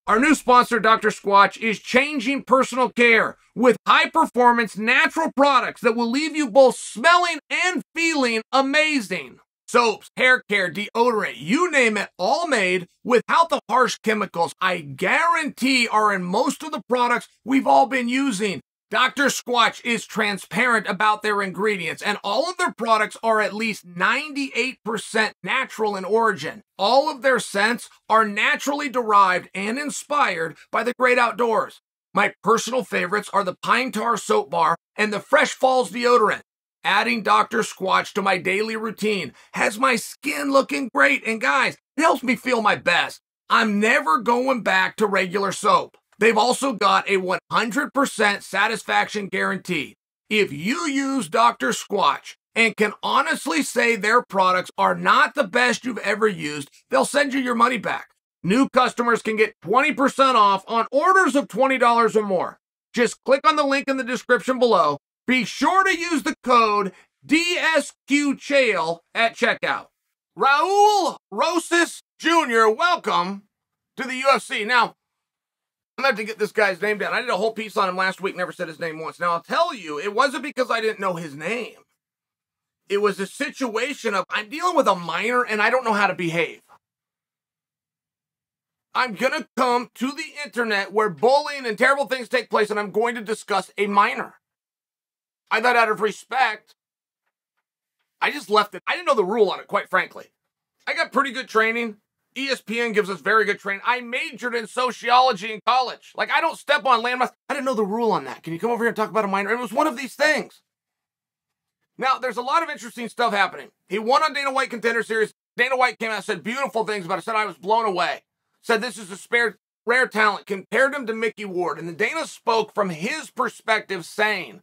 Our new sponsor, Dr. Squatch, is changing personal care with high-performance natural products that will leave you both smelling and feeling amazing. Soaps, hair care, deodorant, you name it, all made without the harsh chemicals I guarantee are in most of the products we've all been using. Dr. Squatch is transparent about their ingredients, and all of their products are at least 98% natural in origin. All of their scents are naturally derived and inspired by the great outdoors. My personal favorites are the Pine Tar Soap Bar and the Fresh Falls Deodorant. Adding Dr. Squatch to my daily routine has my skin looking great, and guys, it helps me feel my best. I'm never going back to regular soap. They've also got a 100% satisfaction guarantee. If you use Dr. Squatch and can honestly say their products are not the best you've ever used, they'll send you your money back. New customers can get 20% off on orders of $20 or more. Just click on the link in the description below. Be sure to use the code DSQChael at checkout. Raul Rosas Jr., welcome to the UFC. Now, I'm going to have to get this guy's name down. I did a whole piece on him last week, never said his name once. Now, I'll tell you, it wasn't because I didn't know his name. It was a situation of, I'm dealing with a minor and I don't know how to behave. I'm going to come to the internet where bullying and terrible things take place, and I'm going to discuss a minor. I thought out of respect, I just left it. I didn't know the rule on it, quite frankly. I got pretty good training. ESPN gives us very good training. I majored in sociology in college. Like, I don't step on landmines. I didn't know the rule on that. Can you come over here and talk about a minor? It was one of these things. Now, there's a lot of interesting stuff happening. He won on Dana White Contender Series. Dana White came out and said beautiful things about it. Said I was blown away. Said this is a rare talent. Compared him to Mickey Ward. And then Dana spoke from his perspective, saying,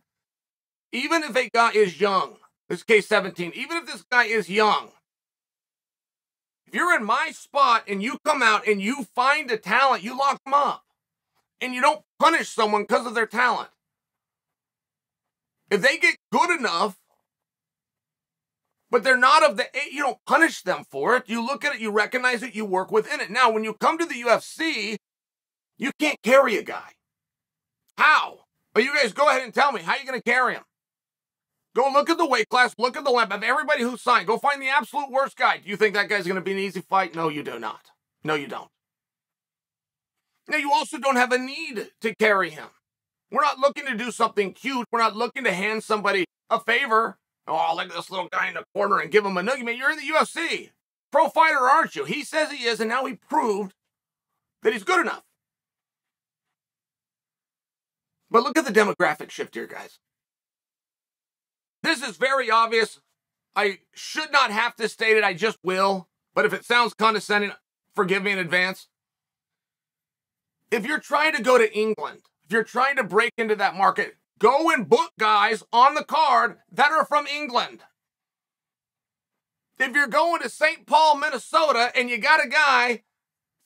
even if a guy is young, this is case 17, even if this guy is young, if you're in my spot and you come out and you find a talent, you lock them up. And you don't punish someone because of their talent. If they get good enough, but they're not of the age, you don't punish them for it. You look at it, you recognize it, you work within it. Now, when you come to the UFC, you can't carry a guy. How? Well, you guys go ahead and tell me, how are you going to carry him? Go look at the weight class, look at the limp of everybody who signed. Go find the absolute worst guy. Do you think that guy's going to be an easy fight? No, you do not. No, you don't. Now, you also don't have a need to carry him. We're not looking to do something cute. We're not looking to hand somebody a favor. Oh, look at this little guy in the corner and give him a nugget. Man, you're in the UFC. Pro fighter, aren't you? He says he is, and now he proved that he's good enough. But look at the demographic shift here, guys. This is very obvious. I should not have to state it. I just will. But if it sounds condescending, forgive me in advance. If you're trying to go to England, if you're trying to break into that market, go and book guys on the card that are from England. If you're going to St. Paul, Minnesota, and you got a guy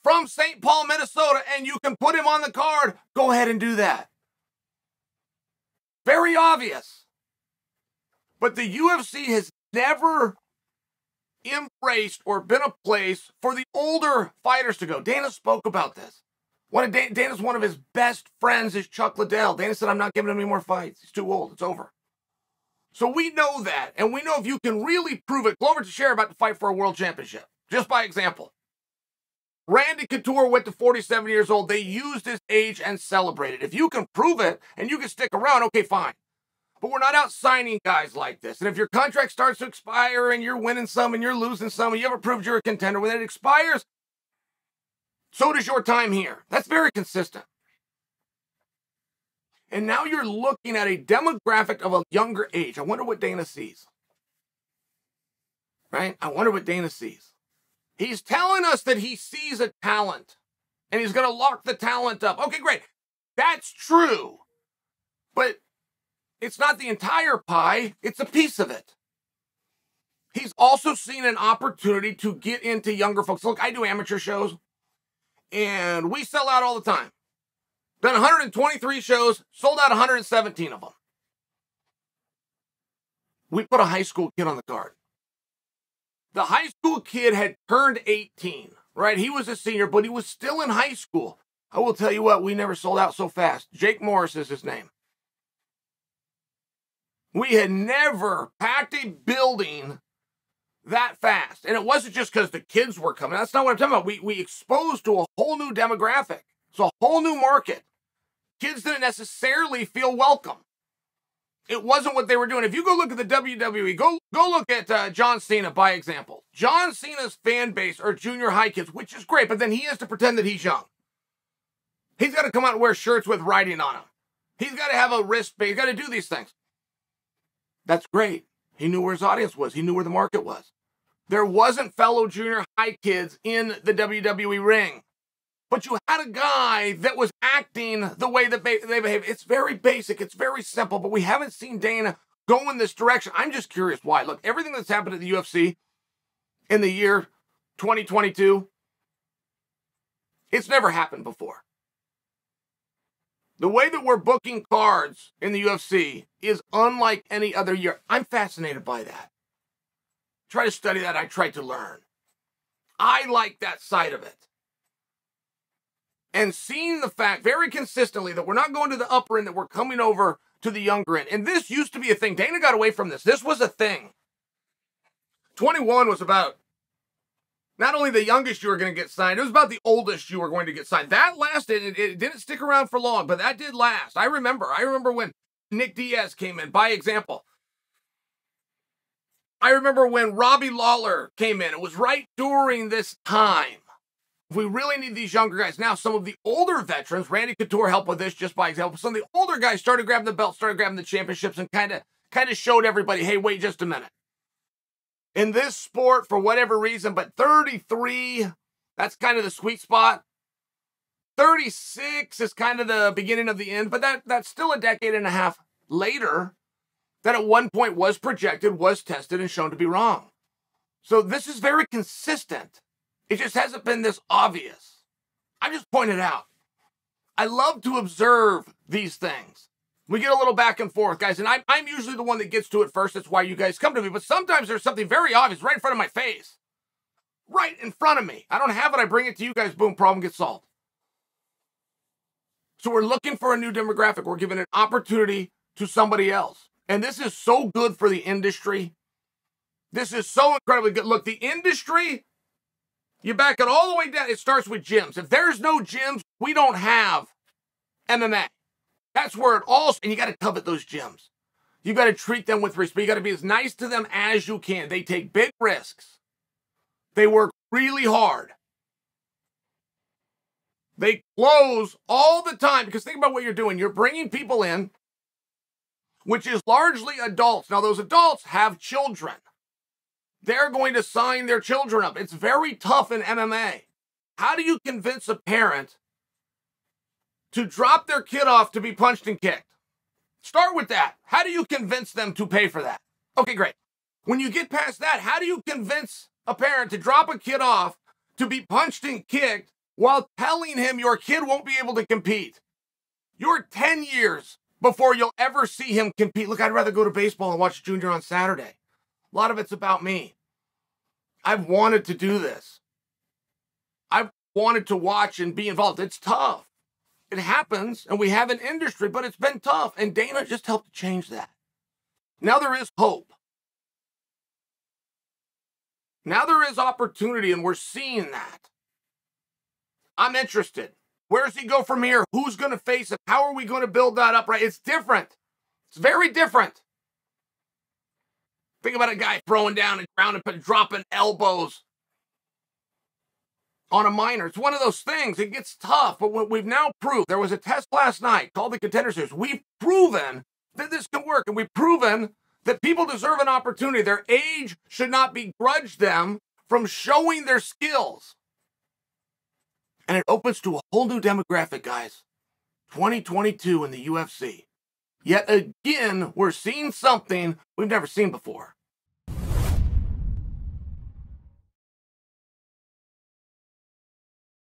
from St. Paul, Minnesota, and you can put him on the card, go ahead and do that. Very obvious. But the UFC has never embraced or been a place for the older fighters to go. Dana spoke about this. Dana's one of his best friends is Chuck Liddell. Dana said, I'm not giving him any more fights. He's too old. It's over. So we know that. And we know if you can really prove it. Glover Teixeira about to fight for a world championship. Just by example. Randy Couture went to 47 years old. They used his age and celebrated. If you can prove it and you can stick around, okay, fine. But we're not out signing guys like this. And if your contract starts to expire and you're winning some and you're losing some and you haven't proved you're a contender, when it expires, so does your time here. That's very consistent. And now you're looking at a demographic of a younger age. I wonder what Dana sees. Right? I wonder what Dana sees. He's telling us that he sees a talent and he's going to lock the talent up. Okay, great. That's true. But it's not the entire pie. It's a piece of it. He's also seen an opportunity to get into younger folks. Look, I do amateur shows, and we sell out all the time. Done 123 shows, sold out 117 of them. We put a high school kid on the card. The high school kid had turned 18, right? He was a senior, but he was still in high school. I will tell you what, we never sold out so fast. Jake Morris is his name. We had never packed a building that fast. And it wasn't just because the kids were coming. That's not what I'm talking about. We exposed to a whole new demographic. It's a whole new market. Kids didn't necessarily feel welcome. It wasn't what they were doing. If you go look at the WWE, go look at John Cena, by example. John Cena's fan base are junior high kids, which is great, but then he has to pretend that he's young. He's got to come out and wear shirts with writing on them. He's got to have a wristband. He's got to do these things. That's great. He knew where his audience was. He knew where the market was. There wasn't fellow junior high kids in the WWE ring. But you had a guy that was acting the way that they behave. It's very basic. It's very simple. But we haven't seen Dana go in this direction. I'm just curious why. Look, everything that's happened at the UFC in the year 2022, it's never happened before. The way that we're booking cards in the UFC is unlike any other year. I'm fascinated by that. Try to study that. I try to learn. I like that side of it. And seeing the fact very consistently that we're not going to the upper end, that we're coming over to the younger end. And this used to be a thing. Dana got away from this. This was a thing. 21 was about not only the youngest you were going to get signed, it was about the oldest you were going to get signed. That lasted. It didn't stick around for long, but that did last. I remember when Nick Diaz came in, by example. I remember when Robbie Lawler came in. It was right during this time. We really need these younger guys. Now, some of the older veterans, Randy Couture helped with this just by example. Some of the older guys started grabbing the belt, started grabbing the championships, and kind of showed everybody, hey, wait just a minute. In this sport, for whatever reason, but 33, that's kind of the sweet spot. 36 is kind of the beginning of the end, but that's still a decade and a half later that at one point was projected, was tested, and shown to be wrong. So this is very consistent. It just hasn't been this obvious. I just pointed out. I love to observe these things. We get a little back and forth, guys, and I'm usually the one that gets to it first. That's why you guys come to me. But sometimes there's something very obvious right in front of my face. Right in front of me. I don't have it. I bring it to you guys. Boom, problem gets solved. So we're looking for a new demographic. We're giving an opportunity to somebody else. And this is so good for the industry. This is so incredibly good. Look, the industry, you back it all the way down. It starts with gyms. If there's no gyms, we don't have MMA. That's where it all, and you got to covet those gyms. You got to treat them with respect. You got to be as nice to them as you can. They take big risks. They work really hard. They close all the time, because think about what you're doing. You're bringing people in, which is largely adults. Now, those adults have children. They're going to sign their children up. It's very tough in MMA. How do you convince a parent to drop their kid off to be punched and kicked? Start with that. How do you convince them to pay for that? Okay, great. When you get past that, how do you convince a parent to drop a kid off to be punched and kicked while telling him your kid won't be able to compete? You're 10 years before you'll ever see him compete. Look, I'd rather go to baseball and watch Junior on Saturday. A lot of it's about me. I've wanted to do this. I've wanted to watch and be involved. It's tough. It happens, and we have an industry, but it's been tough, and Dana just helped to change that. Now there is hope. Now there is opportunity, and we're seeing that. I'm interested. Where does he go from here? Who's going to face him? How are we going to build that up right? It's different. It's very different. Think about a guy throwing down and grounding, dropping elbows on a minor. It's one of those things. It gets tough, but what we've now proved, there was a test last night called the Contender Series. We've proven that this can work, and we've proven that people deserve an opportunity. Their age should not begrudge them from showing their skills. And it opens to a whole new demographic, guys. 2022 in the UFC. Yet again, we're seeing something we've never seen before.